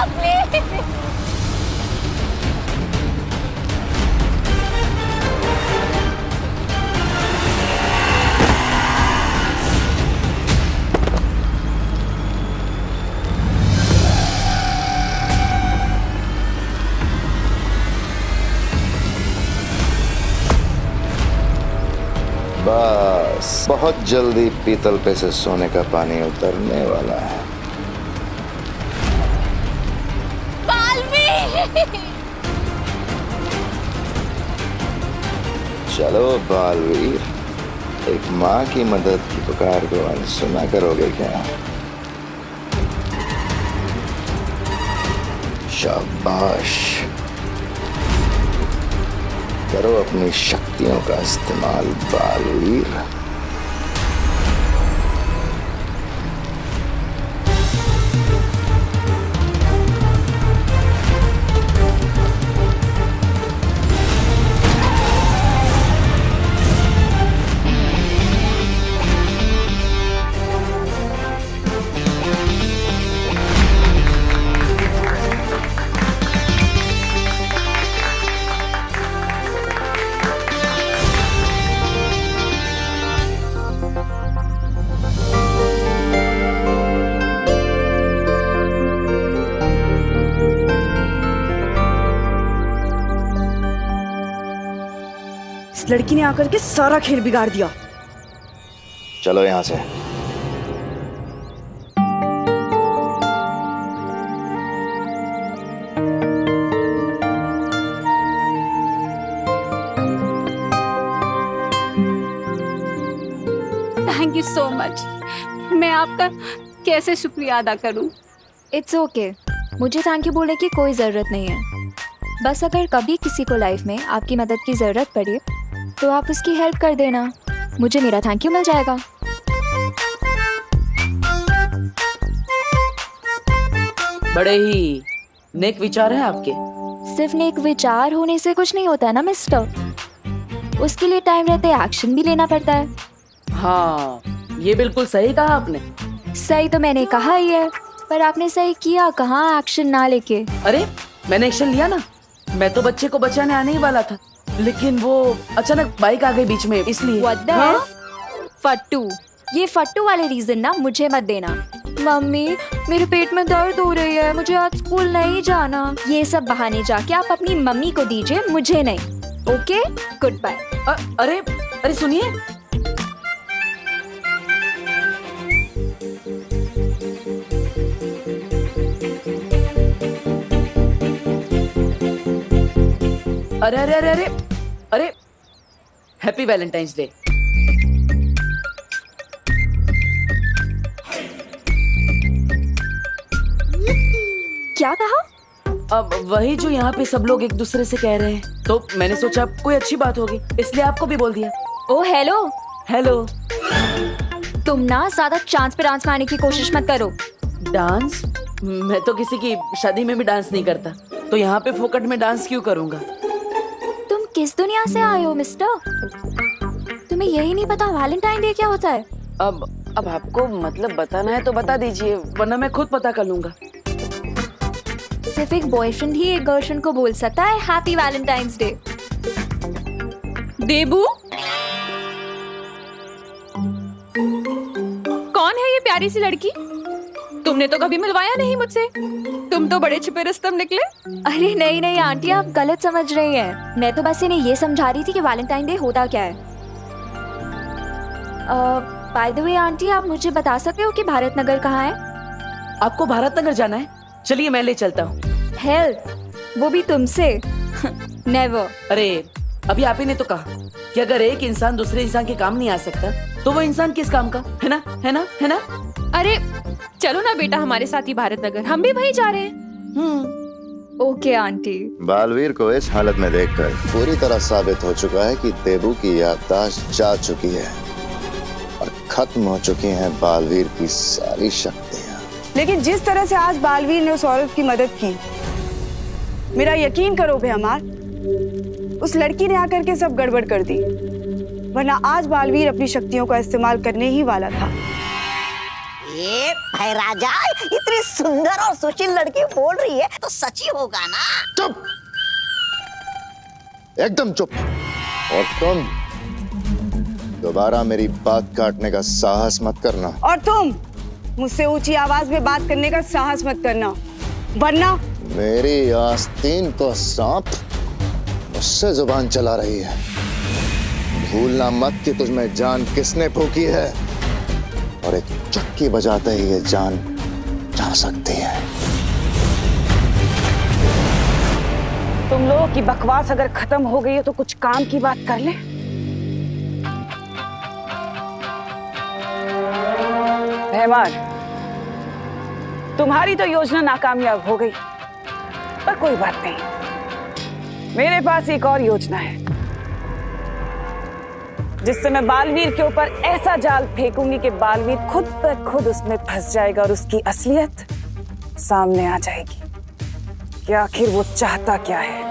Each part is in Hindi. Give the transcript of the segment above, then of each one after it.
प्लीज। बस बहुत जल्दी पीतल पे से सोने का पानी उतरने वाला है। चलो बालवीर, एक माँ की मदद की पुकार को अनसुना करोगे क्या? शाबाश, करो अपनी शक्तियों का इस्तेमाल बालवीर। इस लड़की ने आकर के सारा खेल बिगाड़ दिया। चलो यहां से। Thank you so much. मैं आपका कैसे शुक्रिया अदा करूं? इट्स ओके, मुझे थैंक यू बोलने की कोई ज़रूरत नहीं है। बस अगर कभी किसी को लाइफ में आपकी मदद की ज़रूरत पड़े तो आप उसकी हेल्प कर देना, मुझे मेरा थैंक यू मिल जाएगा। बड़े ही नेक विचार है आपके। सिर्फ नेक विचार होने से कुछ नहीं होता है ना मिस्टर, उसके लिए टाइम रहते एक्शन भी लेना पड़ता है। हाँ, ये बिल्कुल सही कहा आपने। सही तो मैंने कहा ही है, पर आपने सही किया कहाँ एक्शन ना लेके। अरे मैंने एक्शन लिया ना, मैं तो बच्चे को बचाने आने ही वाला था, लेकिन वो अचानक बाइक आ गई बीच में, इसलिए। What the hell? फट्टू, ये फट्टू वाले रीजन ना मुझे मत देना। मम्मी मेरे पेट में दर्द हो रही है, मुझे आज स्कूल नहीं जाना, ये सब बहाने जाके आप अपनी मम्मी को दीजिए, मुझे नहीं। Okay, goodbye. अरे अरे सुनिए, अरे अरे अरे अरे अरे हैप्पी वैलेंटाइंस डे। क्या कहा? अब वही जो यहाँ पे सब लोग एक दूसरे से कह रहे हैं, तो मैंने सोचा कोई अच्छी बात होगी, इसलिए आपको भी बोल दिया। ओ हेलो हेलो। तुम ना ज्यादा चांस पे डांस मारने की कोशिश मत करो। डांस? मैं तो किसी की शादी में भी डांस नहीं करता, तो यहाँ पे फोकट में डांस क्यों करूँगा? तुम किस दुनिया से आए हो मिस्टर? तुम्हें यही नहीं पता वैलेंटाइन डे क्या होता है? अब आपको मतलब बताना है तो बता दीजिए, वरना मैं खुद पता कर लूंगा। सिर्फ एक बॉयफ्रेंड ही एक गर्लफ्रेंड को बोल सकता है हैप्पी वैलेंटाइंस डे। देबू, कौन है ये प्यारी सी लड़की? तुमने तो कभी मिलवाया नहीं मुझसे, तुम तो बड़े छिपे रुस्तम निकले। अरे नहीं नहीं आंटी, आप गलत समझ रही हैं। मैं तो बस इन्हें ये समझा रही थी कि वैलेंटाइन डे होता क्या है। बाय द वे आंटी, आप मुझे बता सकते हो कि भारत नगर कहाँ है? आपको भारत नगर जाना है? चलिए मैं ले चलता हूँ। हेल्प? वो भी तुमसे? नेवर। अरे अभी आप ही ने तो कहा कि अगर एक इंसान दूसरे इंसान के काम नहीं आ सकता तो वो इंसान किस काम का, है ना, है ना, है ना? अरे चलो ना बेटा हमारे साथ ही भारत नगर, हम भी वहीं जा रहे हैं। Okay aunty. बालवीर को इस हालत में देखकर पूरी तरह साबित हो चुका है कि देबू की याददाश्त जा चुकी है और खत्म हो चुकी हैं बालवीर की सारी शक्तियाँ। लेकिन जिस तरह से आज बालवीर ने उस औरत की मदद की, मेरा यकीन करो बेहमार, उस लड़की ने आकर के सब गड़बड़ कर दी, वरना आज बालवीर अपनी शक्तियों का इस्तेमाल करने ही वाला था। अरे भाई राजा, इतनी सुंदर और सुशील लड़की बोल रही है तो सच ही होगा ना। चुप, एकदम चुप। और तुम दोबारा मेरी बात काटने का साहस मत करना। और तुम मुझसे ऊंची आवाज में बात करने का साहस मत करना, वरना मेरी आस्तीन तो सांप, उससे जुबान चला रही है। भूलना मत कि तुझमें जान किसने फूकी है, और एक चुटकी बजाते ही ये जान जा सकती है। तुम लोगों की बकवास अगर खत्म हो गई है तो कुछ काम की बात कर ले। रहमान, तुम्हारी तो योजना नाकामयाब हो गई, पर कोई बात नहीं, मेरे पास एक और योजना है जिससे मैं बालवीर के ऊपर ऐसा जाल फेंकूंगी कि बालवीर खुद ब खुद उसमें फंस जाएगा और उसकी असलियत सामने आ जाएगी कि आखिर वो चाहता क्या है।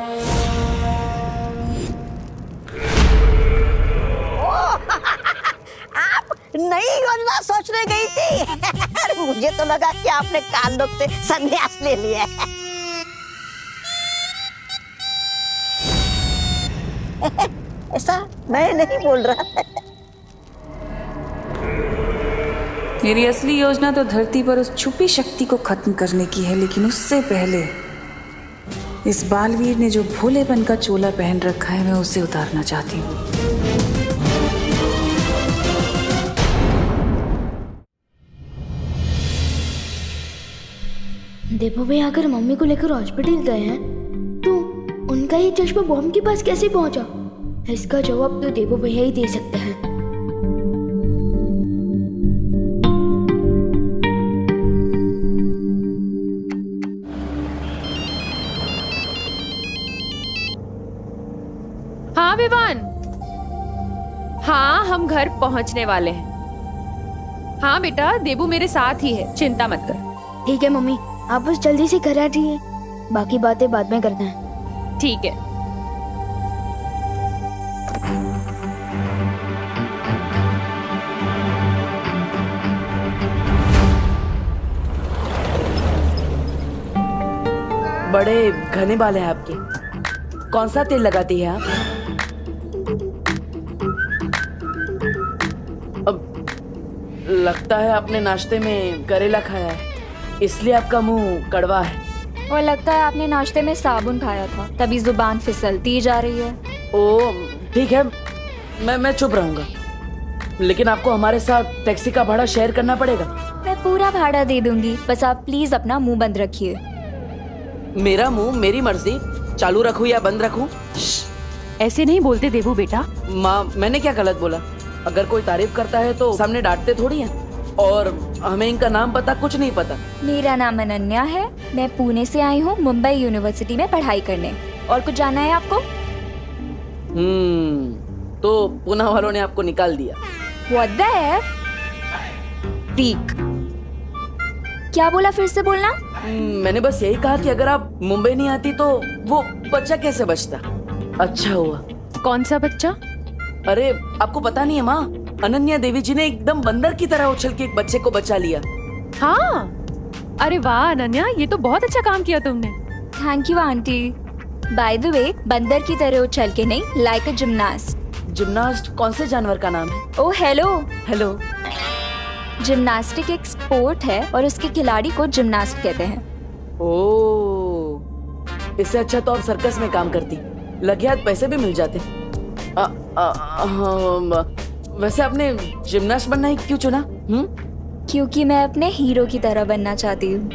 आप नई योजना सोचने गई थी। मुझे तो लगा कि आपने कांडों से संन्यास ले लिया है। ऐसा मैं नहीं बोल रहा। मेरी असली योजना तो धरती पर उस छुपी शक्ति को खत्म करने की है, लेकिन उससे पहले इस बालवीर ने जो भोलेपन का चोला पहन रखा है, मैं उसे उतारना चाहती हूँ। देवो भाई अगर मम्मी को लेकर हॉस्पिटल गए हैं तो उनका ये चश्मा बॉम्ब के पास कैसे पहुंचा? इसका जवाब तो देवो भैया ही दे सकते हैं। हाँ विवान, हाँ हम घर पहुंचने वाले हैं। हाँ बेटा, देबू मेरे साथ ही है, चिंता मत कर। ठीक है मम्मी, आप बस जल्दी से घर आ जाइए, बाकी बातें बाद में करना है। ठीक है। बड़े घने बाल हैं आपके। कौन सा तेल लगाती है आप? अब लगता है आपने नाश्ते में करेला खाया है, इसलिए आपका मुंह कड़वा है। और लगता है आपने नाश्ते में साबुन खाया था, तभी जुबान फिसलती जा रही है। ओ ठीक है, मैं चुप रहूंगा, लेकिन आपको हमारे साथ टैक्सी का भाड़ा शेयर करना पड़ेगा। मैं पूरा भाड़ा दे दूंगी, बस आप प्लीज अपना मुंह बंद रखिए। मेरा मुंह मेरी मर्जी, चालू रखूं या बंद रखूं? ऐसे नहीं बोलते देबू बेटा। माँ, मैंने क्या गलत बोला? अगर कोई तारीफ करता है तो सामने डांटते थोड़ी हैं, और हमें इनका नाम पता कुछ नहीं पता। मेरा नाम अनन्या है, मैं पुणे से आई हूँ मुंबई यूनिवर्सिटी में पढ़ाई करने। और कुछ जानना है आपको? तो पुणे वालों ने आपको निकाल दिया। What the F? Weak. क्या बोला, फिर से बोलना। मैंने बस यही कहा कि अगर आप मुंबई नहीं आती तो वो बच्चा कैसे बचता। अच्छा हुआ। कौन सा बच्चा? अरे आपको पता नहीं है माँ, अनन्या देवी जी ने एकदम बंदर की तरह उछल के एक बच्चे को बचा लिया। हाँ, अरे वाह अनन्या, ये तो बहुत अच्छा काम किया तुमने। Thank you aunty. By the way, बंदर की तरह उछल के नहीं, लाइक अ जिम्नास्ट। जिम्नास्ट कौन से जानवर का नाम है? Oh hello. हेलो। जिम्नास्टिक एक स्पोर्ट है और उसके खिलाड़ी को जिम्नास्ट कहते हैं। ओह, इससे अच्छा तो आप सर्कस में काम करती, लगे हाथ पैसे भी मिल जाते। वैसे आपने जिम्नास्ट बनना ही क्यों चुना? क्योंकि मैं अपने हीरो की तरह बनना चाहती हूँ।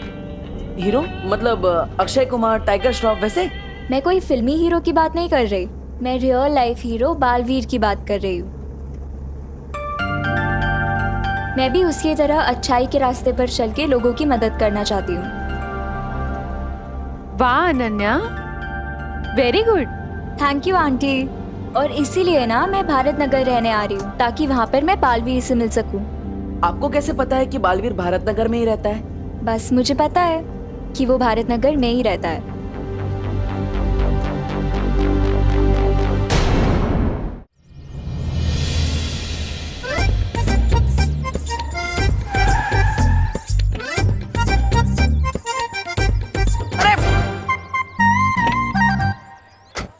हीरो मतलब अक्षय कुमार, टाइगर श्रॉफ वैसे? मैं कोई फिल्मी हीरो की बात नहीं कर रही, मैं रियल लाइफ हीरो बालवीर की बात कर रही हूँ। मैं भी उसकी तरह अच्छाई के रास्ते पर चल के लोगों की मदद करना चाहती हूँ। वाह Ananya, very good. Thank you aunty. और इसीलिए ना मैं भारत नगर रहने आ रही हूँ, ताकि वहाँ पर मैं बालवीर से मिल सकूँ। आपको कैसे पता है कि बालवीर भारत नगर में ही रहता है? बस मुझे पता है कि वो भारत नगर में ही रहता है।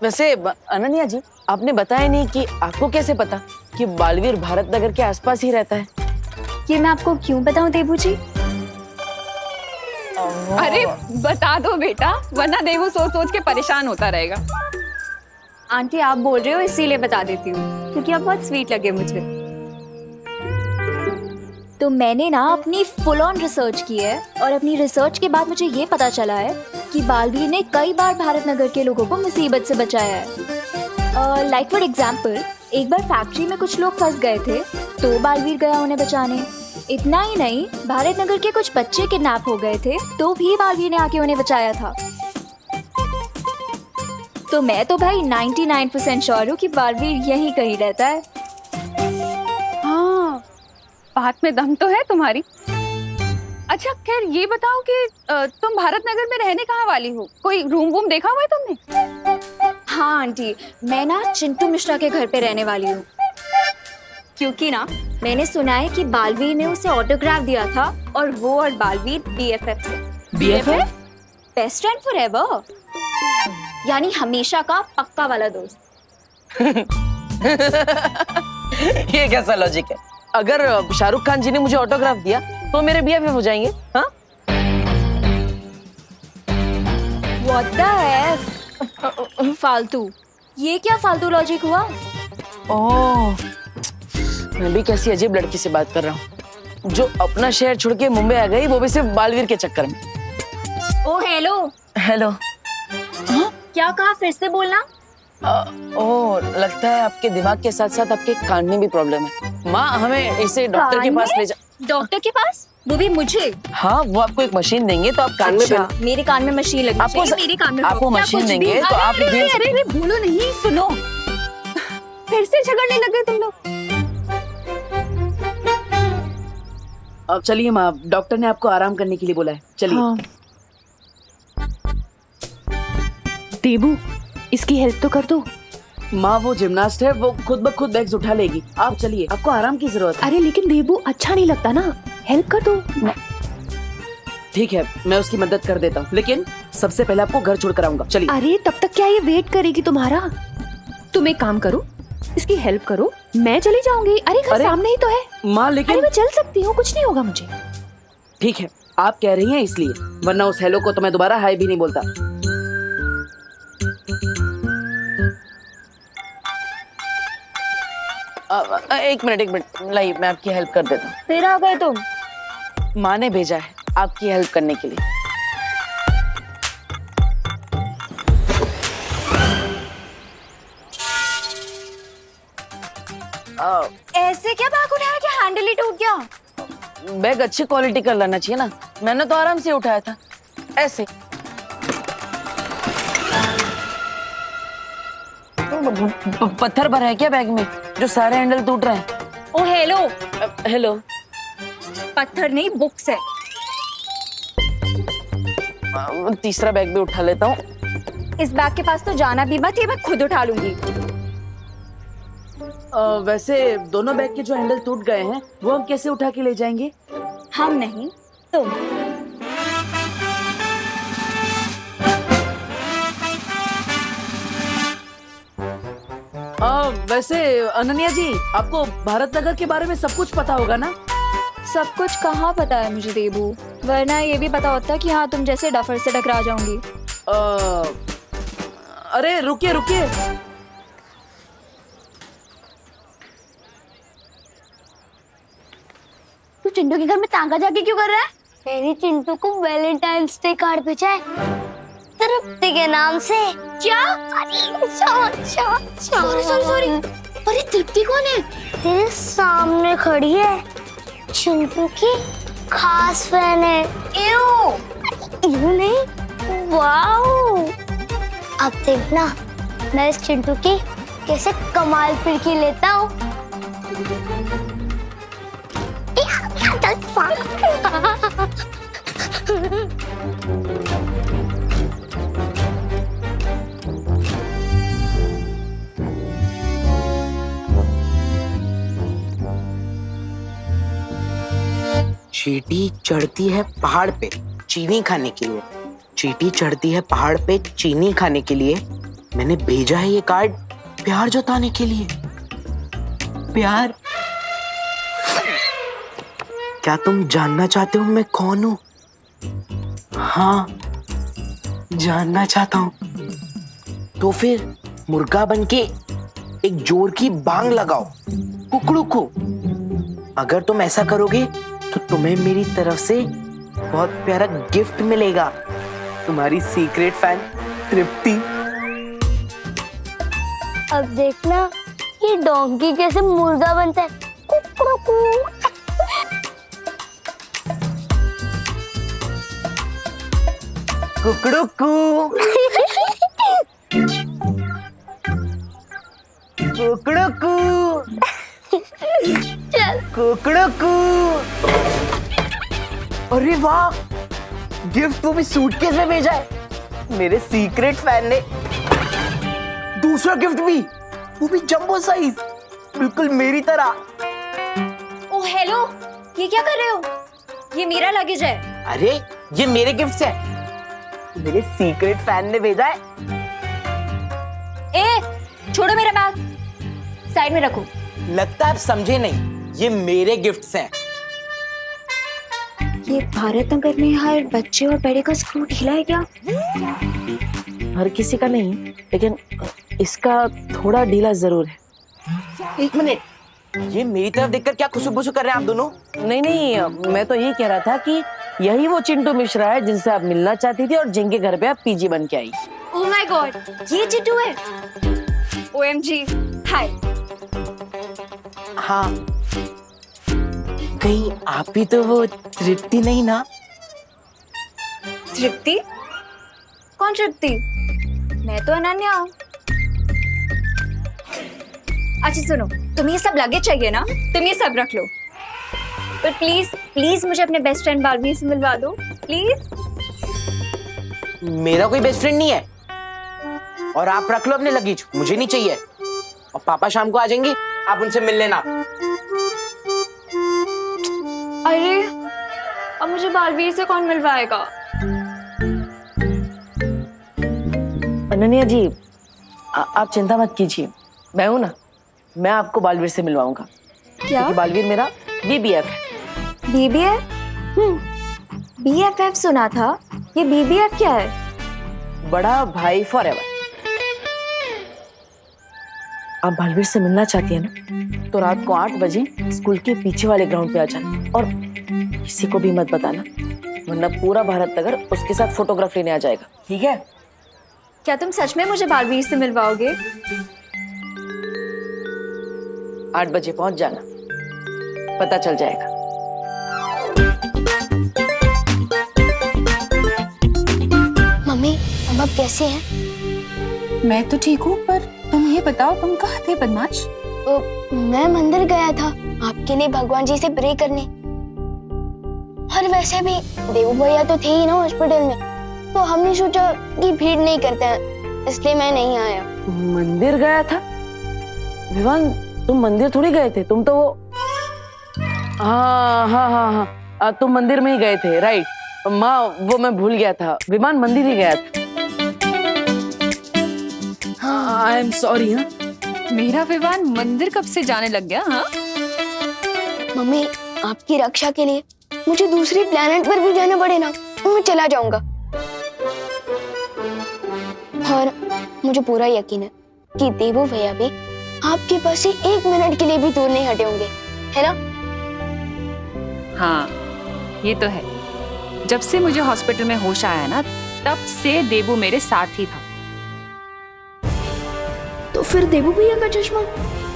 वैसे अनन्या जी, आपने बताया नहीं कि आपको कैसे पता कि बालवीर भारत नगर के आसपास ही रहता है? ये मैं आपको क्यों बताऊं देबू जी? अरे बता दो बेटा, वरना देवू सोच सोच के परेशान होता रहेगा। आंटी आप बोल रहे हो इसीलिए बता देती हूँ, क्योंकि आप बहुत स्वीट लगे मुझे। तो मैंने ना अपनी फुल ऑन रिसर्च की है, और अपनी रिसर्च के बाद मुझे ये पता चला है कि बालवीर ने कई बार भारत नगर के लोगों को मुसीबत से बचाया है। लाइक फॉर एग्जाम्पल, एक बार फैक्ट्री में कुछ लोग फंस गए थे, तो बालवीर गया उन्हें बचाने। इतना ही नहीं, भारत नगर के कुछ बच्चे किडनैप हो गए थे, तो भी बालवीर ने आके उन्हें बचाया था। तो मैं तो भाई 99% श्योर हूँ कि बालवीर यहीं कहीं रहता है। हाँ, बात में दम तो है तुम्हारी। अच्छा खैर ये बताओ कि तुम भारत नगर में रहने कहाँ वाली हो? कोई रूम वूम देखा हुआ है तुमने? हाँ आंटी, मैं ना चिंटू मिश्रा के घर पे रहने वाली हूँ, क्योंकि ना मैंने सुना है कि बालवीर ने उसे ऑटोग्राफ दिया था, और वो और बालवीर BFF से। BFF? बेस्ट फ्रेंड फॉरएवर, यानी हमेशा का पक्का वाला दोस्त। ये कैसा लॉजिक है? अगर शाहरुख खान जी ने मुझे ऑटोग्राफ दिया तो मेरे BFF हो जाएंगे? हाँ? What the F? फालतू, ये क्या फालतू लॉजिक हुआ? ओह, मैं भी कैसी अजीब लड़की से बात कर रहा हूँ, जो अपना शहर छोड़ के मुंबई आ गई, वो भी सिर्फ बालवीर के चक्कर में। ओ हेलो। हेलो। क्या कहा, फिर से बोलना। ओह, लगता है आपके दिमाग के साथ साथ आपके कान में भी प्रॉब्लम है। माँ, हमें इसे डॉक्टर के पास ले जा। डॉक्टर के पास? वो भी मुझे? हाँ, वो आपको एक मशीन देंगे तो आप कान में अच्छा, मेरे कान में मशीन लगी आपको चाहिए, मेरे कान में आपको क्या मशीन कुछ देंगे भी? तो आप अरे अरे अरे बोलो नहीं, सुनो, फिर से झगड़ने लगे तुम लोग। अब चलिए माँ, डॉक्टर ने आपको आराम करने के लिए बोला है, चलिए। हाँ। देबू, इसकी हेल्प तो कर दो। माँ, वो जिम्नास्ट है, वो खुद ब खुद बैग्स उठा लेगी। आप चलिए, आपको आराम की जरूरत है। अरे लेकिन देबू अच्छा नहीं लगता ना, हेल्प कर दो। ठीक है, मैं उसकी मदद कर देता हूँ, लेकिन सबसे पहले आपको घर छोड़ कर आऊंगा। चलिए। अरे तब तक क्या ये वेट करेगी तुम्हारा? तुम एक काम करो, इसकी हेल्प करो, मैं चली जाऊंगी। अरे घर सामने ही तो है। माँ अरे लेकिन मैं चल सकती हूँ, कुछ नहीं होगा मुझे। ठीक है, आप कह रही हैं इसलिए, वरना उस हेलो को तो मैं दोबारा हाय भी नहीं बोलता। एक मिनट, लाइए, मैं आपकी हेल्प कर देता हूँ। फिर आ गए तुम? माँ ने भेजा है आपकी हेल्प करने के लिए। ऐसे क्या बैग उठाया कि हैंडल ही टूट गया? बैग अच्छी क्वालिटी का लाना चाहिए ना, मैंने तो आराम से उठाया था, ऐसे। पत्थर भरा है क्या बैग में, जो सारे हैंडल टूट रहे हैं? ओ हेलो। हेलो। पत्थर नहीं, बुक्स है। तीसरा बैग भी उठा लेता हूँ। इस बैग के पास तो जाना भी मत, ये मैं खुद उठा लूंगी। वैसे दोनों बैग के जो हैंडल टूट गए हैं, वो हम कैसे उठा के ले जाएंगे? हम नहीं, तुम। वैसे अनन्या जी, आपको भारत नगर के बारे में सब कुछ पता होगा ना? सब कुछ कहाँ पता है मुझे देबू, वरना ये भी पता होता कि हाँ तुम जैसे डफर से टकरा जाऊंगी। अरे रुकिए। तू चिंटू के घर में तांगा जाके क्यों कर रहा है? मेरी चिंटू को वैलेंटाइंस डे कार्ड भेजा है तृप्ति के नाम से। क्या? सॉरी। अरे तृप्ति कौन है? तेरे सामने खड़ी है, चिंटू की खास फैन है। यू नहीं, वाओ। अब देखना मैं इस चिंटू की कैसे कमाल फिरकी लेता हूँ। चींटी चढ़ती है पहाड़ पे चीनी खाने के लिए। चींटी चढ़ती है पहाड़ पे चीनी खाने के लिए। मैंने भेजा है ये कार्ड प्यार जताने के लिए। प्यार। क्या तुम जानना चाहते हो मैं कौन हूं? हाँ, जानना चाहता हूं। तो फिर मुर्गा बनके एक जोर की बांग लगाओ कुकड़ू को। अगर तुम ऐसा करोगे तो तुम्हें मेरी तरफ से बहुत प्यारा गिफ्ट मिलेगा। तुम्हारी सीक्रेट फैन तृप्ति। अब देखना ये डोंकी कैसे मुर्गा बनता है। कुकड़ू। कुकड़ू कू। कुकड़ू कू। कुकड़ू कू। अरे वाह, गिफ्ट वो भी सूटकेस में भेजा है मेरे सीक्रेट फैन ने। दूसरा गिफ्ट भी, वो भी जंबो साइज, बिल्कुल मेरी तरह। ओ हेलो, ये क्या कर रहे हो? ये मेरा लगेज है। अरे ये मेरे गिफ्ट्स है, मेरे सीक्रेट फैन ने भेजा है। ए, छोड़ो मेरा बैग, साइड में रखो। लगता है आप समझे नहीं, ये मेरे गिफ्ट्स हैं। ये भारत नगर में हर बच्चे और बड़े का स्क्रू ढीला है क्या? हर किसी का नहीं, लेकिन इसका थोड़ा ढीला जरूर है। एक मिनट, ये मेरी तरफ देखकर क्या खुशबू कर रहे हैं आप दोनों? नहीं, मैं तो ये कह रहा था कि यही वो चिंटू मिश्रा है जिनसे आप मिलना चाहती थी और जिनके घर पे आप पीजी बन के आई। ओह माय गॉड, ये चिट्टू है। OMG, हाय। हाँ, कहीं आप भी तो वो तृप्ति नहीं ना? तृप्ति? कौन तृप्ति? मैं तो अनन्या हूँ। अच्छा सुनो, तुम्हें ये सब लगेज चाहिए ना? तुम ये सब रख लो, पर प्लीज प्लीज मुझे अपने बेस्ट फ्रेंड बालवीर से मिलवा दो प्लीज। मेरा कोई बेस्ट फ्रेंड नहीं है, और आप रख लो अपने लगेज, मुझे नहीं चाहिए। और पापा शाम को आ जाएंगे, आप उनसे मिल लेना। अरे अब मुझे बालवीर से कौन मिलवाएगा? अनन्या जी, आप चिंता मत कीजिए, मैं हूं ना, मैं आपको बालवीर से मिलवाऊंगा। क्या? क्योंकि बालवीर मेरा BBF है। BBF? BFF सुना था, ये BBF क्या है? बड़ा भाई फॉरएवर। आप बालवीर से मिलना चाहती है ना, तो रात को 8 बजे स्कूल के पीछे वाले ग्राउंड पे आ जाना, और किसी को भी मत बताना, वरना पूरा भारत नगर उसके साथ फोटोग्राफ लेने आ जाएगा, ठीक है? क्या तुम सच में मुझे बालवीर से मिलवाओगे? 8 बजे पहुंच जाना, पता चल जाएगा। मम्मी, अब आप कैसे हैं? मैं तो ठीक हूँ, पर तुम ये बताओ तुम कहाँ थे बदमाश? मैं मंदिर गया था आपके लिए भगवान जी से प्रे करने, और वैसे भी देवू भैया तो थे ही ना हॉस्पिटल में, तो हमने सोचा कि भीड़ नहीं करते हैं, इसलिए मैं नहीं आया। मंदिर गया था? विवान, तुम मंदिर थोड़ी गए थे, तुम तो हाँ, तुम मंदिर में ही गए थे, राइट। माँ, वो मैं भूल गया था, विमान मंदिर ही गया था। I am sorry. हाँ, मेरा विमान मंदिर कब से जाने लग गया? हाँ, मम्मी, आपकी रक्षा के लिए मुझे दूसरे प्लेनेट पर भी जाना पड़े ना, तो मैं चला जाऊंगा। और मुझे पूरा यकीन है कि देवू भैया भी आपके पास से 1 मिनट के लिए भी दूर नहीं हटे होंगे, है ना? हाँ, ये तो है। जब से मुझे हॉस्पिटल में होश आया ना, तब से देवू मेरे साथ ही था। तो फिर देवू भैया का चश्मा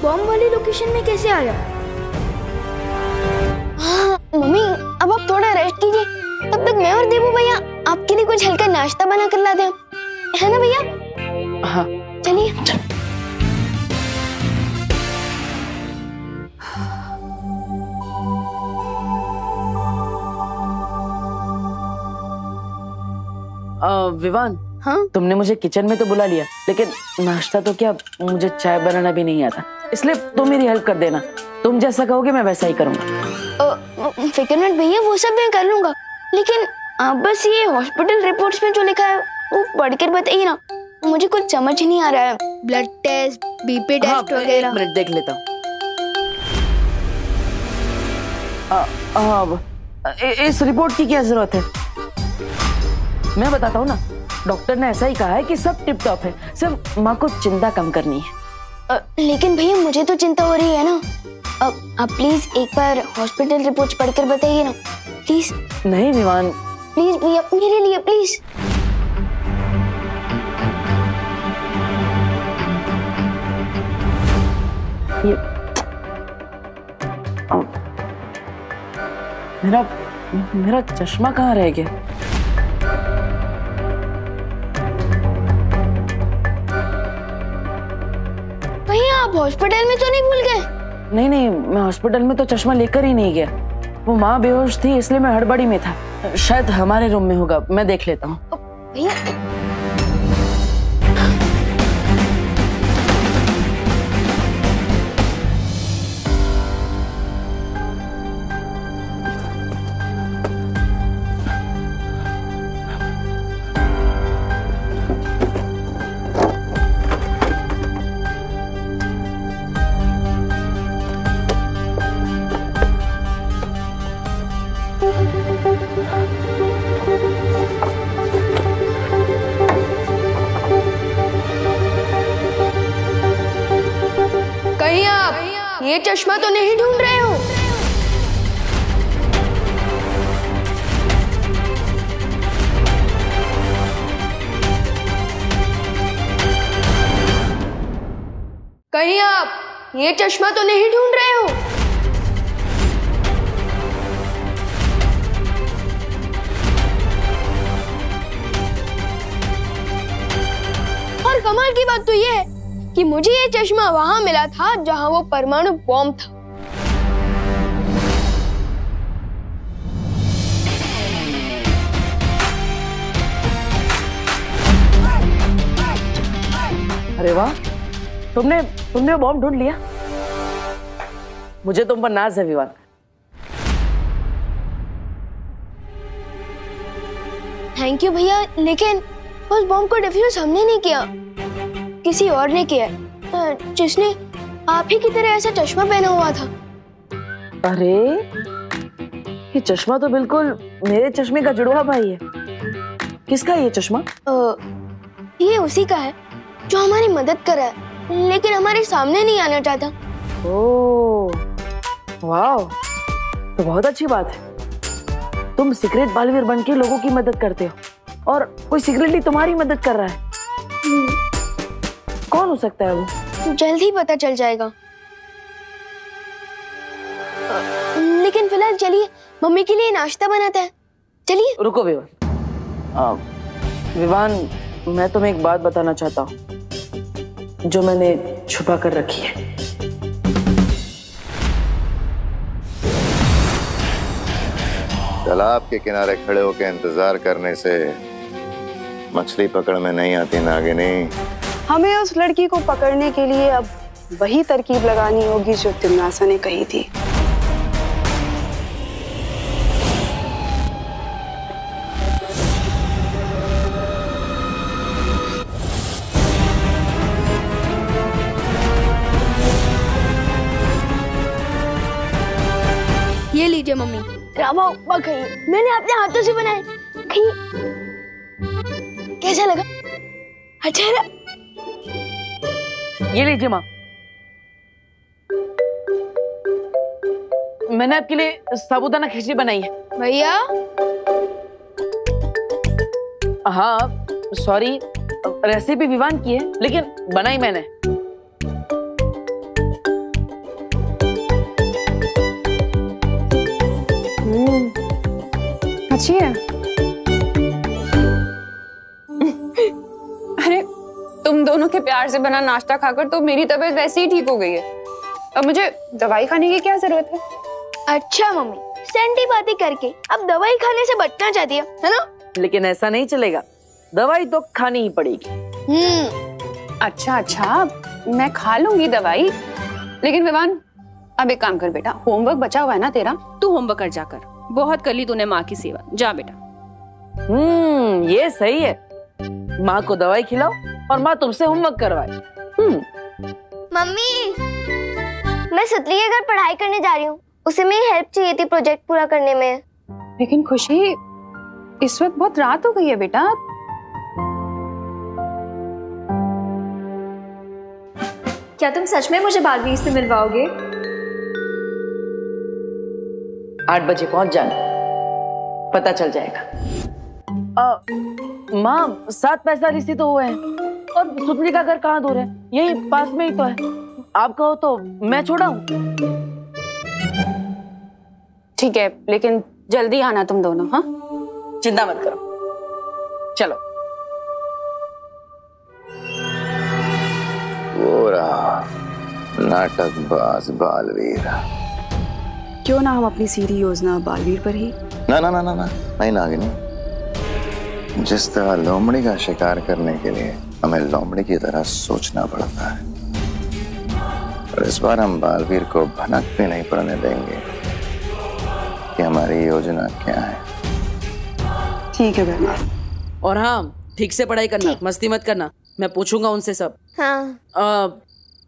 बॉम्ब वाली लोकेशन में कैसे आया? हाँ, मम्मी, अब आप थोड़ा रेस्ट कीजिए, तब तक मैं और देवू भैया आपके लिए कुछ हल्का नाश्ता बना कर लाते हैं, है ना भैया? हाँ, चलिए। विवान, हाँ? तुमने मुझे किचन में तो बुला लिया, लेकिन नाश्ता तो क्या, मुझे चाय बनाना भी नहीं आता, इसलिए तुम मेरी हेल्प कर देना। तुम जैसा कहोगे मैं वैसा ही करूंगा। फिक्र मत भैया, वो सब मैं कर लूंगा, लेकिन आप बस ये हॉस्पिटल रिपोर्ट्स में जो लिखा है वो पढ़कर बताइए ना, मुझे कुछ समझ नहीं आ रहा है। ब्लड टेस्ट, बीपी हाँ, टेस्ट वगैरह। एक मिनट देख लेता हूँ। इस रिपोर्ट की क्या जरूरत है? मैं बताता हूँ ना, डॉक्टर ने ऐसा ही कहा है कि सब टिप टॉप है, सिर्फ माँ को चिंता कम करनी है। लेकिन भैया मुझे तो चिंता हो रही है ना। आप प्लीज एक बार हॉस्पिटल रिपोर्ट्स पढ़कर बताइए ना, प्लीज। नहीं विवान, प्लीज भैया, मेरे लिए प्लीज। ये मेरा मेरा चश्मा कहाँ रह गया? भैया आप हॉस्पिटल में तो नहीं भूल गए? नहीं नहीं, मैं हॉस्पिटल में तो चश्मा लेकर ही नहीं गया। वो माँ बेहोश थी इसलिए मैं हड़बड़ी में था। शायद हमारे रूम में होगा, मैं देख लेता हूँ। भैया कहीं आप ये चश्मा तो नहीं ढूंढ रहे हो? कहीं आप ये चश्मा तो नहीं ढूंढ रहे हो? और कमाल की बात तो ये है कि मुझे ये चश्मा वहां मिला था जहां वो परमाणु बॉम्ब था। अरे वाह, तुमने बॉम्ब ढूंढ लिया। मुझे तुम पर नाज है विवान। थैंक यू भैया, लेकिन उस बॉम्ब को डिफ्यूज हमने नहीं किया, किसी और ने किया, जिसने आप ही की तरह ऐसा चश्मा पहना हुआ था। अरे ये चश्मा तो बिल्कुल मेरे चश्मे का जुड़वा भाई है। किसका है ये चश्मा? ये उसी का है जो हमारी मदद कर रहा है, लेकिन हमारे सामने नहीं आना चाहता। ओह वाह, तो बहुत अच्छी बात है। तुम सीक्रेट बालवीर बन के लोगों की मदद करते हो और कोई सीक्रेटली तुम्हारी मदद कर रहा है। कौन हो सकता है वो? जल्द ही पता चल जाएगा। लेकिन फिलहाल चलिए मम्मी के लिए नाश्ता बनाते हैं। चलिए। रुको विवान। विवान, मैं तुम्हें एक बात बताना चाहता हूँ जो मैंने छुपा कर रखी है। तालाब के किनारे खड़े होकर इंतजार करने से मछली पकड़ में नहीं आती नागिनी। हमें उस लड़की को पकड़ने के लिए अब वही तरकीब लगानी होगी जो तिमनासा ने कही थी। ये लीजिए मम्मी, रामा उपमा खाइए, मैंने अपने हाथों से बनाए। खाइए। कैसा लगा? अच्छा है ना? ये लीजिए माँ, मैंने आपके लिए साबूदाना खिचड़ी बनाई है। भैया। हाँ सॉरी, रेसिपी विवान की है लेकिन बनाई मैंने। अच्छी है। अरे तुम दोनों के प्यार से बना नाश्ता खाकर तो मेरी तबीयत वैसे ही ठीक हो गई है। अब मुझे दवाई खाने की क्या जरूरत है? अच्छा मम्मी, सैंडी बातें करके अब दवाई खाने से बचना चाहती है ना? लेकिन ऐसा नहीं चलेगा, दवाई तो खानी ही पड़ेगी। अच्छा, मैं खा लूंगी दवाई, लेकिन विवान अब एक काम कर बेटा, होमवर्क बचा हुआ है ना तेरा, तू होमवर्क कर जाकर। बहुत कर ली तूने माँ की सेवा, जा बेटा। ये सही है। माँ को दवाई खिलाओ और माँ तुमसे होमवर्क करवाए। मम्मी, मैं सुतली के घर पढ़ाई करने जा रही हूँ। उसे मेरी हेल्प चाहिए थी प्रोजेक्ट पूरा करने में। लेकिन खुशी, इस वक्त बहुत रात हो गई है बेटा। क्या तुम सच में मुझे बालवीर से मिलवाओगे? 8 बजे पहुंच जाना, पता चल जाएगा। माँ 7 पैसा सी तो हुए हैं और सुतली का घर कहाँ दूर है, यही पास में ही तो है। आप कहो तो मैं छोड़ा हूँ। ठीक है, लेकिन जल्दी आना तुम दोनों। हाँ, चिंता मत करो, चलो। वो रहा नाटकबाज बालवीर। क्यों ना हम अपनी सीधी योजना बालवीर पर ही। ना ना ना ना ना, नहीं नागिनी। जिस तरह लोमड़ी का शिकार करने के लिए हमें लोमड़ी की तरह सोचना पड़ता है, और इस बार हम बालवीर को भनक भी नहीं पड़ने देंगे कि हमारी योजना क्या है। ठीक है बहना। और हाँ, ठीक से पढ़ाई करना, मस्ती मत करना, मैं पूछूंगा उनसे सब। हाँ।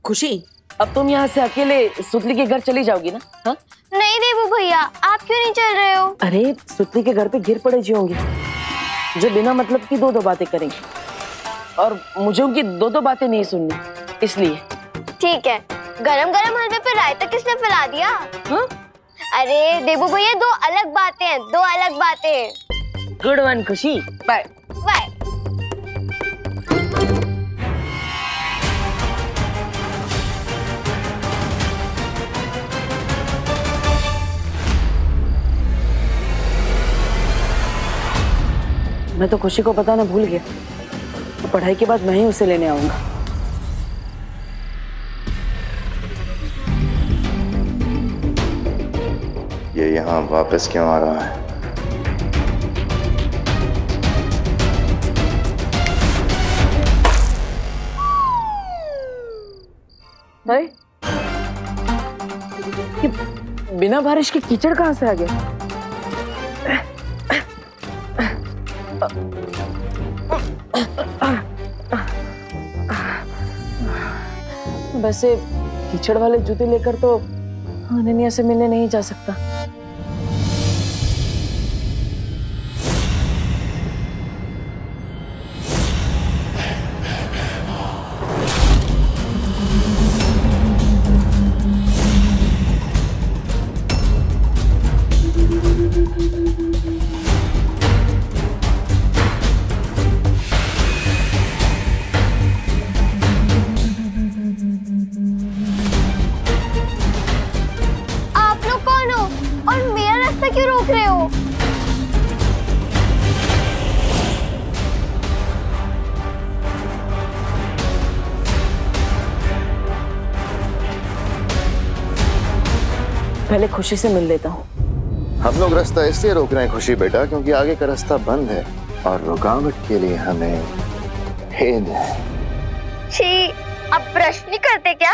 खुशी, अब तुम यहाँ से अकेले सुतली के घर चली जाओगी ना? हाँ? नहीं देवू भैया, आप क्यों नहीं चल रहे हो? अरे सुतली के घर पे गिर पड़े जी होंगे जो बिना मतलब की दो बातें करेंगे, और मुझे उनकी दो बातें नहीं सुननी, इसलिए। ठीक है, गरम गरम हलवे पे रायता किसने फैला दिया? हाँ? अरे देवू भैया, दो अलग बातें हैं, दो अलग बातें। गुड वन खुशी, बाय बाय। मैं तो खुशी को पता ना भूल गया, तो पढ़ाई के बाद मैं ही उसे लेने आऊंगा। ये यहाँ वापस क्यों आ रहा है? अरे ये बिना बारिश के कीचड़ कहाँ से आ गया? वैसे कीचड़ वाले जूते लेकर तो अनन्या से मिलने नहीं जा सकता। क्यों रोक रहे हो? पहले खुशी से मिल लेता हूँ। हम लोग रास्ता इसलिए रोक रहे हैं खुशी बेटा, क्योंकि आगे का रास्ता बंद है और रुकावट के लिए हमें हेद है। छी, अब ब्रश नहीं करते क्या?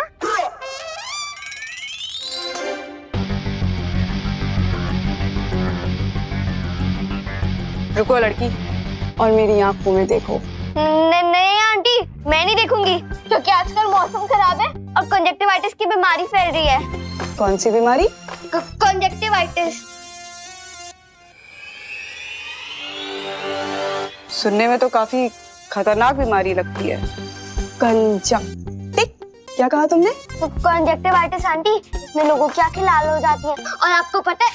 रुको लड़की, और मेरी आंखों में देखो। नहीं आंटी, मैं नहीं देखूंगी, क्योंकि आजकल मौसम खराब है और कंजक्टिवाइटिस की बीमारी फैल रही है। कौन सी बीमारी? कंजक्टिवाइटिस। सुनने में तो काफी खतरनाक बीमारी लगती है। कंजक्टिव, क्या कहा तुमने? कंजक्टिवाइटिस आंटी, इसमें लोगों की आंखें लाल हो जाती हैं, और आपको पता है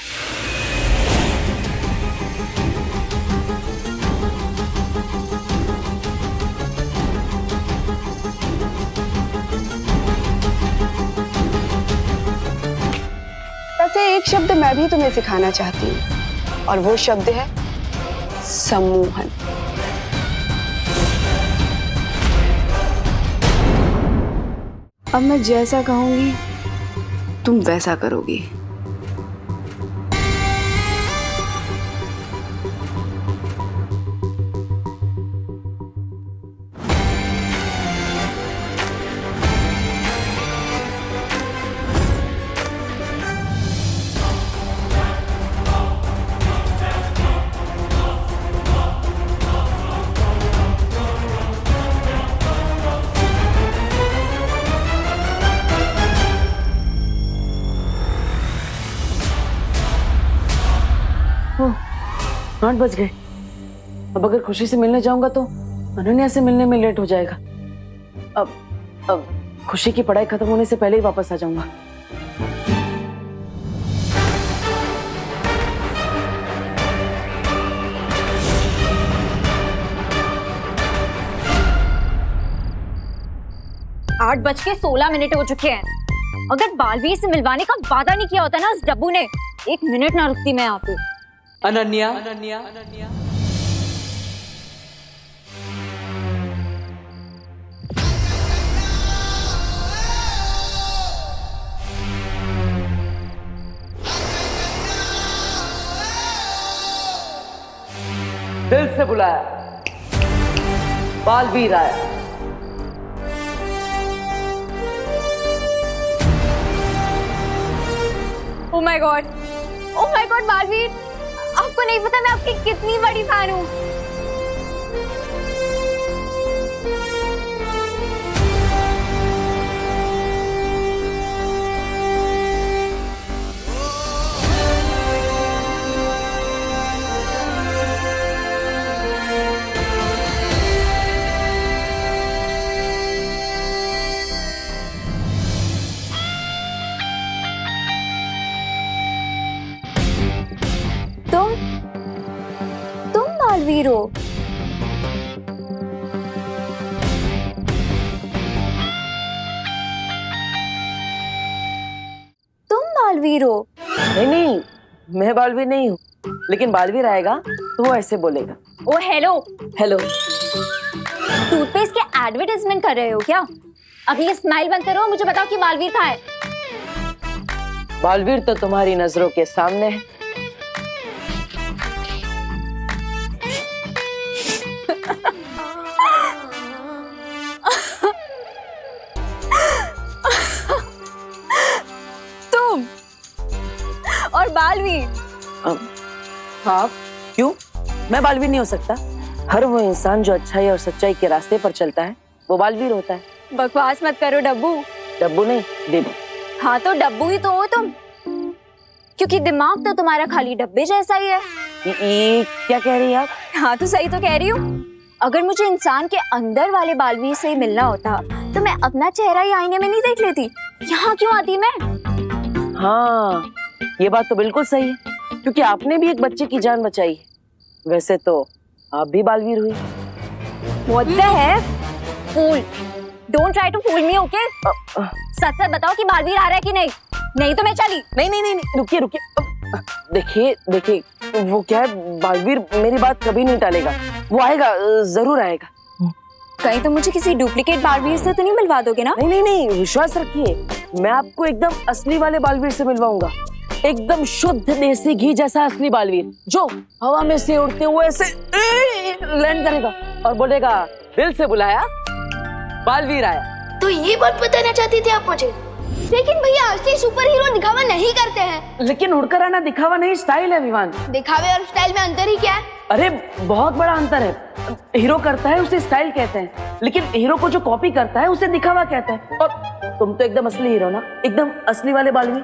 वैसे एक शब्द मैं भी तुम्हें सिखाना चाहती हूँ, और वो शब्द है सम्मोहन। अब मैं जैसा कहूंगी तुम वैसा करोगी। 8 बज गए। अब अगर खुशी से मिलने जाऊंगा तो अनन्या से मिलने में लेट हो जाएगा। अब खुशी की पढ़ाई खत्म होने से पहले ही वापस आ जाऊंगा। आठ बज के 16 मिनट हो चुके हैं। अगर बालवीर से मिलवाने का वादा नहीं किया होता ना उस डब्बू ने, 1 मिनट ना रुकती मैं यहाँ पे। अनन्या, दिल से बुलाया, बालवीर आया। ओह माय गॉड, बालवीर, आपको नहीं पता मैं आपकी कितनी बड़ी फैन हूँ। तुम बालवीर हो? तुम बालवीर हो? नहीं, मैं बालवीर नहीं हूँ, लेकिन बालवीर आएगा तो वो ऐसे बोलेगा। ओ हेलो, टूथपेस्ट के एडवर्टाइजमेंट कर रहे हो क्या? अपनी स्माइल बंद करो, मुझे बताओ कि बालवीर कहाँ है? बालवीर तो तुम्हारी नजरों के सामने है। तुम और बालवीर? हाँ, क्यों? मैं बालवीर नहीं हो सकता? हर वो इंसान जो अच्छाई और सच्चाई के रास्ते पर चलता है वो बालवीर होता है। बकवास मत करो डब्बू। डब्बू नहीं, डिब्बू। हाँ तो डब्बू ही तो हो तुम, क्योंकि दिमाग तो तुम्हारा खाली डब्बे जैसा ही है। ये क्या कह रही हैं आप? हाँ तो सही तो कह रही हूँ। अगर मुझे इंसान के अंदर वाले बालवीर से ही मिलना होता तो मैं अपना चेहरा ही आईने में नहीं देख लेती, यहाँ क्यों आती मैं? हाँ, ये बात तो बिल्कुल सही है, क्योंकि आपने भी एक बच्चे की जान बचाई है। वैसे तो आप भी बालवीर हुई। What the heck? Fool! Don't try to fool me, okay? सच सच बताओ कि बालवीर आ रहा है कि नहीं? नहीं तो मैं चली। नहीं, रुकिए। देखिए, वो क्या है, बालवीर मेरी बात कभी नहीं टालेगा। वो आएगा, जरूर आएगा। कहीं तो मुझे किसी डुप्लीकेट बालवीर से तो नहीं मिलवा दोगे ना? नहीं, विश्वास रखिए, मैं आपको एकदम असली वाले बालवीर से मिलवाऊंगा। एकदम शुद्ध देसी घी जैसा असली बालवीर, जो हवा में से उड़ते हुए ऐसे लैंड करेगा और बोलेगा, दिल से बुलाया, बालवीर आया। तो ये बात बताना चाहती थी आप मुझे? लेकिन भैया असली सुपर हीरो दिखावा नहीं करते हैं। लेकिन उड़कर आना दिखावा नहीं, स्टाइल है विवान। दिखावे और स्टाइल में अंतर ही क्या है? अरे बहुत बड़ा अंतर है। हीरो करता है उसे स्टाइल कहते हैं, लेकिन हीरो को जो कॉपी करता है उसे दिखावा कहते हैं। और तुम तो एकदम असली हीरो ना, एकदम असली वाले बालवीर।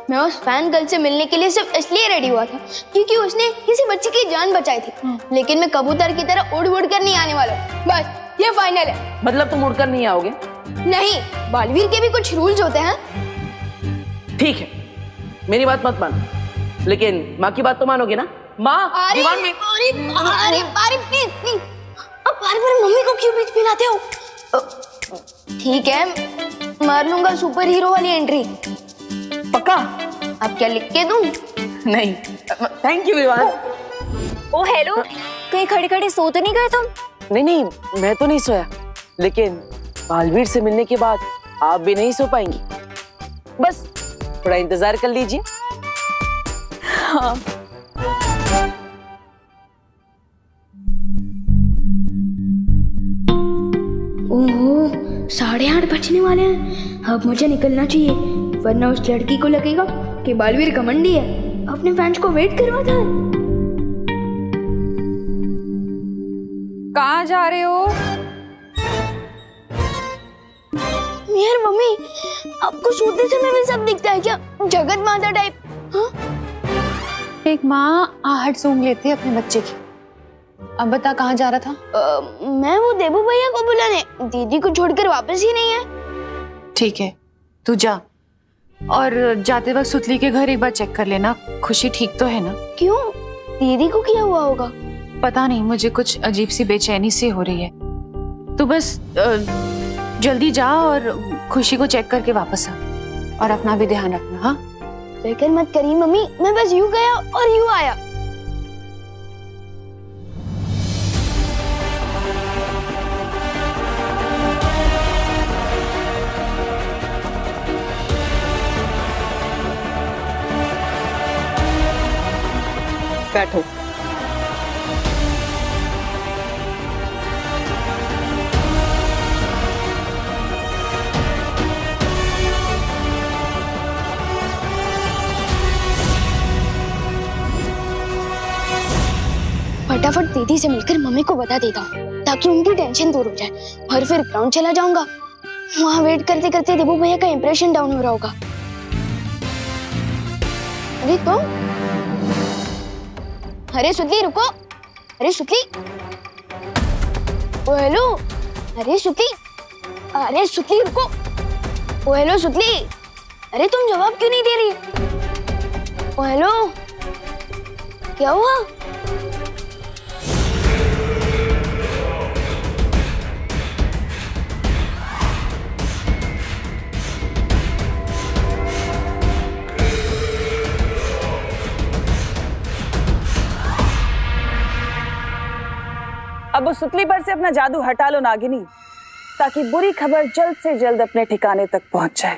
मैं उस फैन गर्ल से मिलने के लिए सिर्फ इसलिए रेडी हुआ था क्योंकि उसने किसी बच्चे की जान बचाई थी। लेकिन मैं कबूतर की तरह उड़ कर नहीं आने वाला। बस ये फाइनल है। मतलब तुम उड़कर नहीं आओगे? नहीं, बालवीर के भी कुछ रूल्स होते हैं। ठीक है, मेरी बात मत मानो, लेकिन माँ की बात तो मानोगे ना? माँ, दीवान में। अरे प्लीज, अब बार मम्मी को क्यों बीच में लाते हो? ठीक है, मार लूंगा सुपर हीरो वाली एंट्री। पक्का? अब क्या लिख के दूं? नहीं, थैंक यू विवान। ओ हेलो, कहीं खड़े खड़े सो तो नहीं गए तुम? नहीं, मैं तो नहीं सोया, लेकिन बालवीर से मिलने के बाद आप भी नहीं सो पाएंगी। बस थोड़ा इंतजार कर लीजिए। हाँ। ओहो, 8:30 बजने वाले हैं। अब मुझे निकलना चाहिए, वरना उस लड़की को लगेगा कि बालवीर घमंडी है, अपने फैंस को वेट करवाता है। कहाँ जा रहे हो? यार मम्मी, आपको सोते समय भी सब दिखता है क्या? जगत माता टाइप? हाँ? एक माँ आहट सूंघ लेती है अपने बच्चे की। अब बता कहाँ जा रहा था? मैं वो देबू भैया को बुलाने, दीदी को छोड़कर वापस ही नहीं है। ठीक है, तू जा, और जाते वक्त सुतली के घर एक बार चेक कर लेना, खुशी ठीक तो है ना? क्यों? दीदी को क्या हुआ होगा? पता नहीं, मुझे कुछ अजीब सी बेचैनी सी हो रही है। तू बस जल्दी जा और खुशी को चेक करके वापस आ, और अपना भी ध्यान रखना। हाँ, फिक्र मत करिए मम्मी, मैं बस यूं गया और यूं आया। बैठो। फटाफट दीदी से मिलकर मम्मी को बता देता हूँ ताकि उनकी टेंशन दूर हो जाए, और फिर ग्राउंड चला जाऊंगा। वहाँ वेट करते करते देबू भैया का इंप्रेशन डाउन हो रहा होगा। अरे तुम, अरे सुतली रुको, अरे सुतली, ओ हेलो, अरे सुतली, अरे सुतली रुको, ओ हेलो सुतली, अरे तुम जवाब क्यों नहीं दे रही? ओ हेलो, क्या हुआ? अब उस सुतली पर से अपना जादू हटा लो नागिनी, ताकि बुरी खबर जल्द से जल्द अपने ठिकाने तक पहुंच जाए।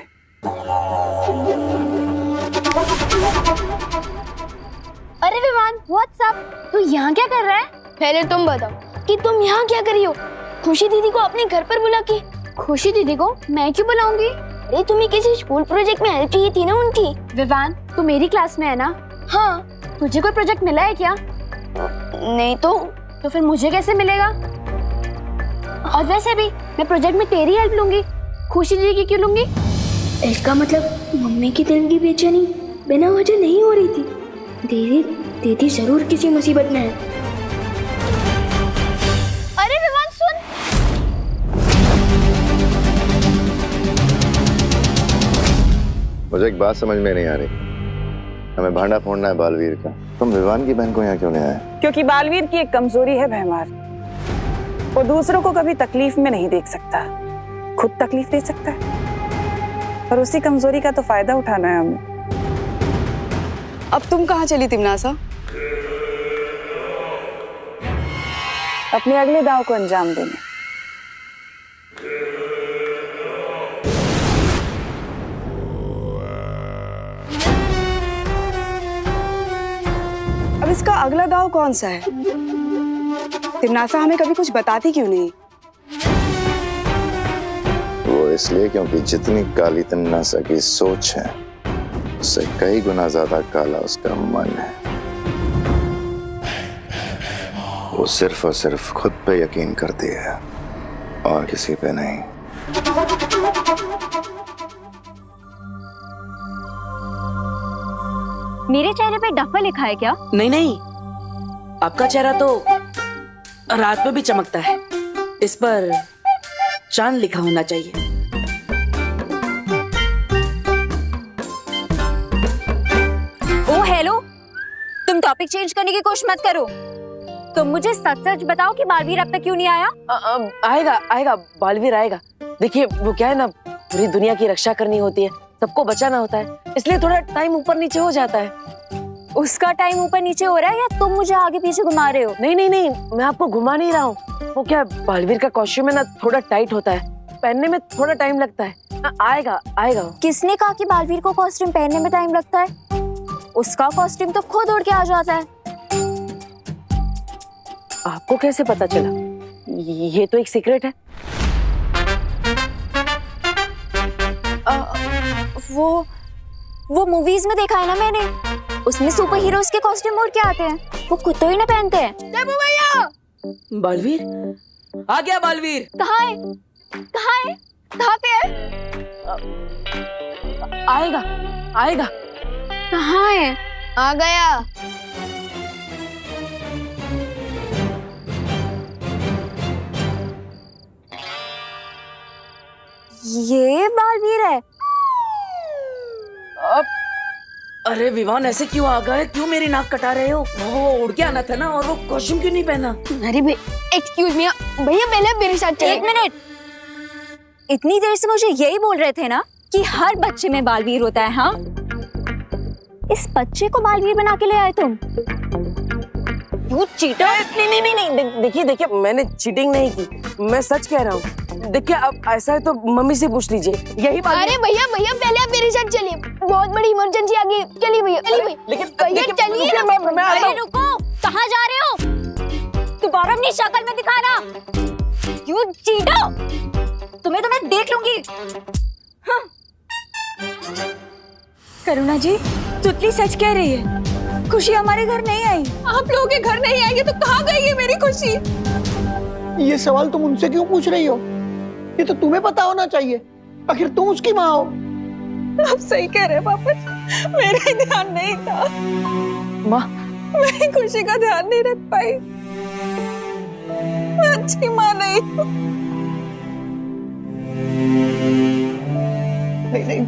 अरे विवान, व्हाट्सअप? तू यहाँ क्या कर रहा है? पहले तुम बताओ कि तुम यहाँ क्या कर रही हो? खुशी दीदी को अपने घर पर बुला के। खुशी दीदी को मैं क्यों बुलाऊंगी? अरे तुम्हें किसी स्कूल प्रोजेक्ट में हेल्प चाहिए थी ना उनकी। विवान, तू मेरी क्लास में है ना? हाँ। तुझे कोई प्रोजेक्ट मिला है क्या? नहीं तो फिर मुझे कैसे मिलेगा? और वैसे भी मैं प्रोजेक्ट में तेरी हेल्प लूंगी, खुशी दीदी की क्यों लूंगी? इसका मतलब मम्मी की दिल की बेचैनी बिना वजह नहीं हो रही थी। दीदी जरूर किसी मुसीबत में है। अरे विवान सुन, मुझे एक बात समझ में नहीं आ रही। हमें भांडा फोड़ना है बालवीर का, तुम विवान की बहन को यहाँ क्यों ले आए? क्योंकि बालवीर की एक कमजोरी है भैमार, वो दूसरों को कभी तकलीफ में नहीं देख सकता, खुद तकलीफ दे सकता है, और उसी कमजोरी का तो फायदा उठाना है हमें। अब तुम कहाँ चली तिमनासा? अपने अगले दांव को अंजाम देने। अब इसका अगला दाव कौन सा है? तिमनासा हमें कभी कुछ बताती क्यों नहीं? वो इसलिए क्योंकि जितनी काली तिमनासा की सोच है, उससे कई गुना ज्यादा काला उसका मन है। वो सिर्फ और सिर्फ खुद पे यकीन करती है और किसी पे नहीं। मेरे चेहरे पे डफा लिखा है क्या? नहीं नहीं, आपका चेहरा तो रात में भी चमकता है, इस पर चांद लिखा होना चाहिए। ओ हेलो, तुम टॉपिक चेंज करने की कोशिश मत करो। तुम मुझे सच सच बताओ कि बालवीर अब तक क्यों नहीं आया? आएगा आएगा, बालवीर आएगा। देखिए वो क्या है ना, पूरी दुनिया की रक्षा करनी होती है, सबको बचाना होता है, इसलिए थोड़ा टाइम ऊपर नीचे हो जाता है। उसका टाइम ऊपर नीचे हो रहा है या तुम मुझे आगे पीछे घुमा रहे हो? नहीं नहीं नहीं, मैं आपको घुमा नहीं रहा हूँ। वो क्या, बालवीर का कॉस्ट्यूम है ना, थोड़ा टाइट होता है, पहनने में थोड़ा टाइम लगता है। आएगा आएगा। किसने कहा कि बालवीर को कॉस्ट्यूम पहनने में टाइम लगता है? उसका कॉस्ट्यूम तो खुद उड़ के आ जाता है। आपको कैसे पता चला? ये तो एक सीक्रेट है। वो मूवीज में देखा है ना मैंने, उसमें सुपर हीरोज के कॉस्ट्यूम उड़ के आते हैं, वो खुद तो ही ना पहनते हैं। देबू भैया! बालवीर आ गया। बालवीर कहाँ है? कहाँ है? कहाँ पे है? आएगा आएगा। कहाँ है? आ गया। ये बालवीर है? अरे विवान, ऐसे क्यों आ गए? क्यों मेरी नाक कटा रहे हो? वो उड़ के आना था ना, और वो कॉस्ट्यूम क्यों नहीं पहना? अरे एक्सक्यूज मी भैया, पहले मेरे साथ चलिए। एक मिनट, इतनी देर से मुझे यही बोल रहे थे ना कि हर बच्चे में बालवीर होता है। हाँ, इस बच्चे को बालवीर बना के ले आए तुम? You cheater! नहीं, देखिए मैंने चीटिंग नहीं की, मैं सच कह रहा हूँ। देखिए, अब ऐसा है तो मम्मी से पूछ लीजिए, यही बात। अरे भैया पहले आप मेरे साथ चलिए, बहुत बड़ी इमरजेंसी आ गई। चलिए भैया, लेकिन भैया चलिए। मैं आता अरे हूँ। रुको, कहाँ जा रहे हो? दोबारा अपनी शक्ल में दिखाना। You cheater! तुम्हें तो मैं देख लूंगी। हाँ। करुणा जी, तुतली सच कह रही है, खुशी हमारे घर नहीं आई। आप लोगों के घर नहीं आएंगे तो कहाँ गई है मेरी खुशी? ये सवाल तुम उनसे क्यों पूछ रही हो? ये तो तुम्हें पता होना चाहिए, आखिर तुम उसकी माँ हो। आप सही कह रहे हैं पापा, मेरा ध्यान नहीं था। माँ, मैं खुशी का ध्यान नहीं रख पाई। मैं अच्छी माँ नहीं हूँ। नहीं,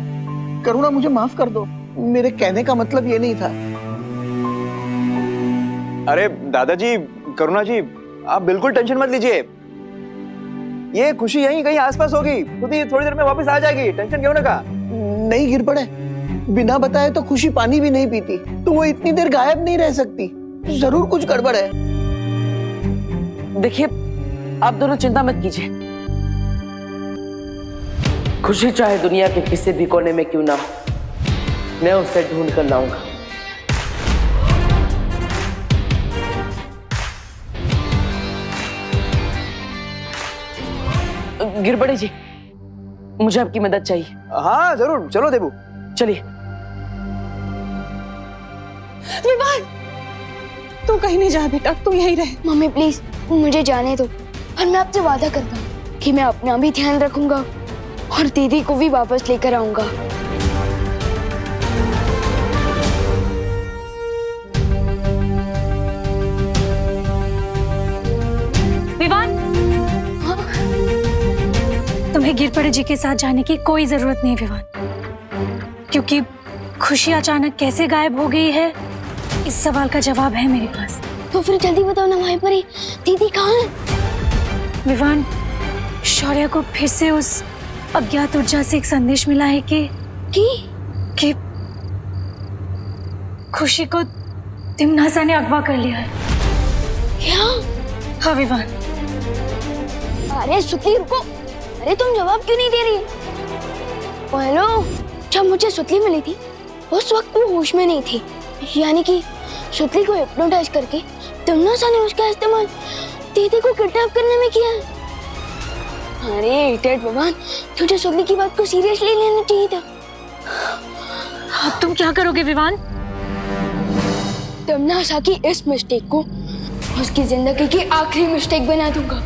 करुणा मुझे माफ कर दो, मेरे कहने का मतलब ये नहीं था। अरे दादाजी, करुणा जी, आप बिल्कुल टेंशन मत लीजिए। ये खुशी यहीं कहीं आसपास होगी, खुद ही थोड़ी देर में वापस आ जाएगी, टेंशन क्यों ना का। नहीं गिर पड़े, बिना बताए तो खुशी पानी भी नहीं पीती, तो वो इतनी देर गायब नहीं रह सकती। जरूर कुछ गड़बड़ है। देखिए, आप दोनों चिंता मत कीजिए। खुशी चाहे दुनिया के किसी भी कोने में क्यों ना हो, मैं उसे ढूंढ कर लाऊंगा। गिरबड़े जी, मुझे आपकी मदद चाहिए। हाँ जरूर, चलो देबू, चलिए। विवान, तू कहीं नहीं जा बेटा, तू यहीं रहे। मम्मी प्लीज मुझे जाने दो, और मैं आपसे वादा करता हूँ कि मैं अपना भी ध्यान रखूंगा और दीदी को भी वापस लेकर आऊंगा। विवान, तुम्हें गिरपड़े जी के साथ जाने की कोई जरूरत नहीं विवान, क्योंकि खुशी अचानक कैसे गायब हो गई है, इस सवाल का जवाब है मेरे पास। तो फिर जल्दी बताओ ना माई परी, दीदी कहाँ है? विवान, शौर्य को फिर से उस अज्ञात ऊर्जा से एक संदेश मिला है कि खुशी को तिमनासा ने अगवा कर लिया है। क्या? हाँ विवान। अरे सुतली रुको, अरे तुम जवाब क्यों नहीं दे रही? हेलो, जब मुझे सुतली मिली थी उस वक्त वो होश में नहीं थी, यानी कि सुतली को हिप्नोटाइज करके तिमनासा ने उसका इस्तेमाल दीदी को किडनैप करने में किया। अरे इडियट भगवान, तुझे सुतली की बात को सीरियसली लेना चाहिए था। अब तुम क्या करोगे विवान? तिमनासा की इस मिस्टेक को उसकी जिंदगी की आखिरी मिस्टेक बना दूंगा।